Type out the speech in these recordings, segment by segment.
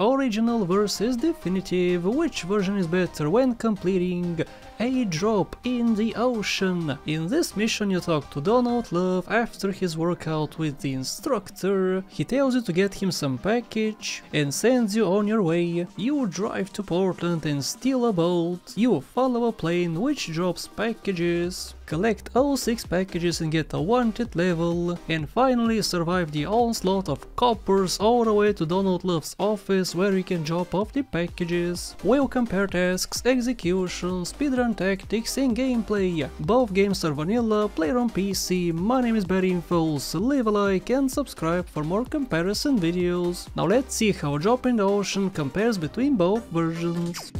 Original versus definitive, which version is better when completing a drop in the ocean? In this mission you talk to Donald Love after his workout with the instructor. He tells you to get him some package and sends you on your way. You drive to Portland and steal a boat. You follow a plane which drops packages. Collect all 6 packages and get a wanted level, and finally survive the onslaught of coppers all the way to Donald Love's office where you can drop off the packages. We'll compare tasks, execution, speedrun tactics and gameplay. Both games are vanilla, player on PC. My name is BadInfos, leave a like and subscribe for more comparison videos. Now let's see how Drop in the Ocean compares between both versions.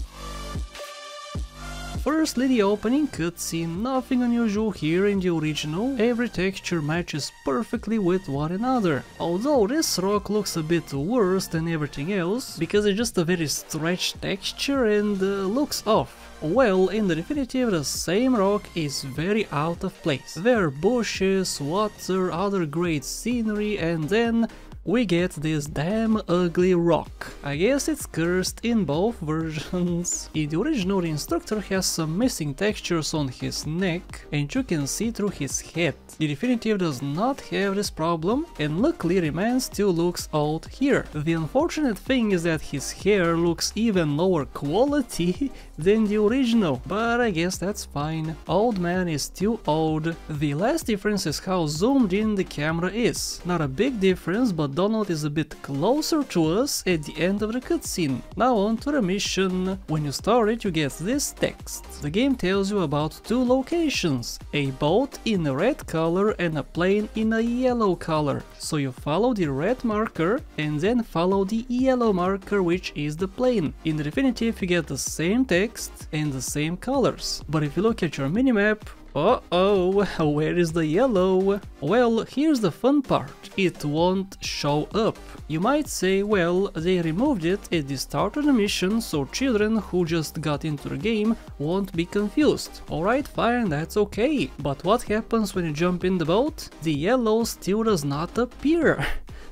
Firstly, the opening cutscene, nothing unusual here in the original, every texture matches perfectly with one another, although this rock looks a bit worse than everything else, because it's just a very stretched texture and looks off. Well, in the definitive, the same rock is very out of place. There are bushes, water, other great scenery, and then we get this damn ugly rock. I guess it's cursed in both versions. In the original, the instructor has some missing textures on his neck and you can see through his head. The definitive does not have this problem, and luckily the man still looks old here. The unfortunate thing is that his hair looks even lower quality than the original, but I guess that's fine. Old man is still old. The last difference is how zoomed in the camera is. Not a big difference, but Donald is a bit closer to us at the end of the cutscene. Now on to the mission. When you start it, you get this text. The game tells you about 2 locations, a boat in a red color and a plane in a yellow color. So you follow the red marker and then follow the yellow marker, which is the plane. In the definitive, you get the same text and the same colors. But if you look at your minimap, uh-oh, where is the yellow? Well, here's the fun part, it won't show up. You might say, well, they removed it at the start of the mission, so children who just got into the game won't be confused. Alright, fine, that's okay. But what happens when you jump in the boat? The yellow still does not appear.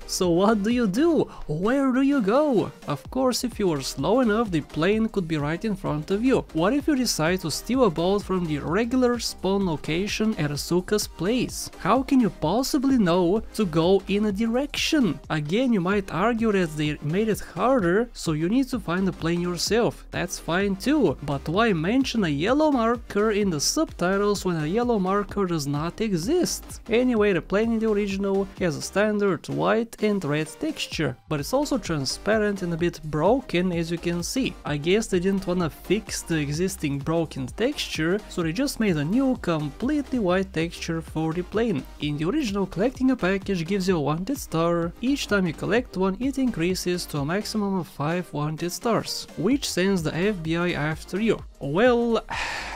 So what do you do? Where do you go? Of course, if you were slow enough, the plane could be right in front of you. What if you decide to steal a boat from the regular spawn location at Asuka's place? How can you possibly know to go in a direction? Again, you might argue that they made it harder, so you need to find the plane yourself. That's fine too, but why mention a yellow marker in the subtitles when a yellow marker does not exist? Anyway, the plane in the original has a standard white and red texture, but it's also transparent and a bit broken, as you can see. I guess they didn't wanna fix the existing broken texture, so they just made a new completely white texture for the plane. In the original, collecting a package gives you a wanted star. Each time you collect one, it increases to a maximum of 5 wanted stars, which sends the FBI after you. Well,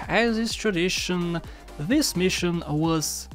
as is tradition, this mission was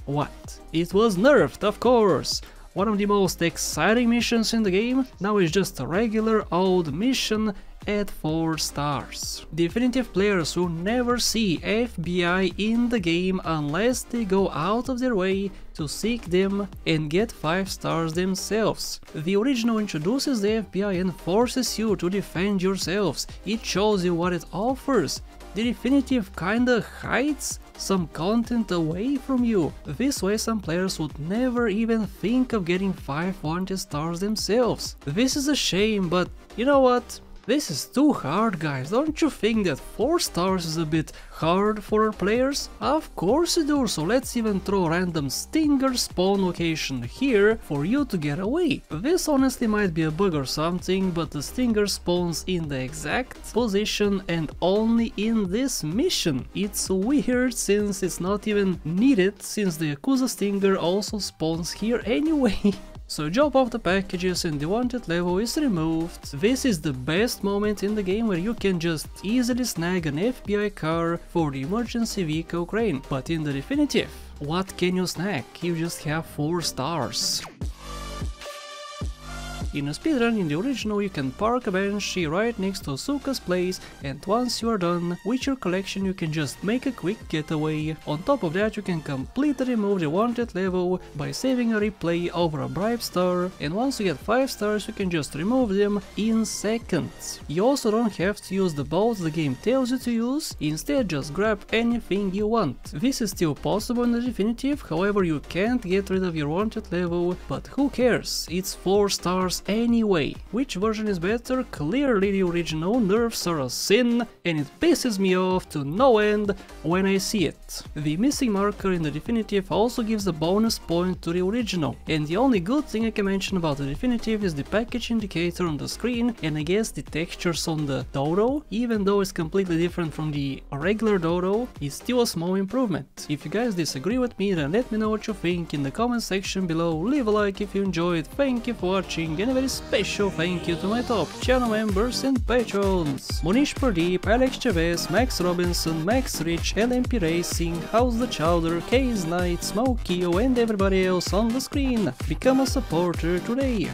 what? It was nerfed, of course. One of the most exciting missions in the game now is just a regular old mission at 4 stars. Definitive players will never see FBI in the game unless they go out of their way to seek them and get 5 stars themselves. The original introduces the FBI and forces you to defend yourselves. It shows you what it offers. The definitive kinda hides some content away from you. This way some players would never even think of getting 5 wanted stars themselves. This is a shame, but you know what? This is too hard, guys. Don't you think that 4 stars is a bit hard for our players? Of course you do, so let's even throw a random stinger spawn location here for you to get away. This honestly might be a bug or something, but the stinger spawns in the exact position and only in this mission. It's weird since it's not even needed, since the Yakuza stinger also spawns here anyway. So drop off the packages and the wanted level is removed. This is the best moment in the game where you can just easily snag an FBI car for the emergency vehicle crane. But in the definitive, what can you snag? You just have 4 stars. In a speedrun in the original you can park a Banshee right next to Suka's place, and once you are done with your collection you can just make a quick getaway. On top of that you can completely remove the wanted level by saving a replay over a bribe star, and once you get 5 stars you can just remove them in seconds. You also don't have to use the boats the game tells you to use, instead just grab anything you want. This is still possible in the definitive, however you can't get rid of your wanted level, but who cares, it's 4 stars anyway. Which version is better? Clearly the original. Nerfs are a sin and it pisses me off to no end when I see it. The missing marker in the definitive also gives a bonus point to the original, and the only good thing I can mention about the definitive is the package indicator on the screen, and I guess the textures on the dodo, even though it's completely different from the regular dodo, is still a small improvement. If you guys disagree with me, then let me know what you think in the comment section below, leave a like if you enjoyed, thank you for watching, and a very special thank you to my top channel members and patrons: Monish Pradeep, Alex Chavez, Max Robinson, Max Rich, LMP Racing, House the Chowder, Case Knight, Smokio, and everybody else on the screen. Become a supporter today.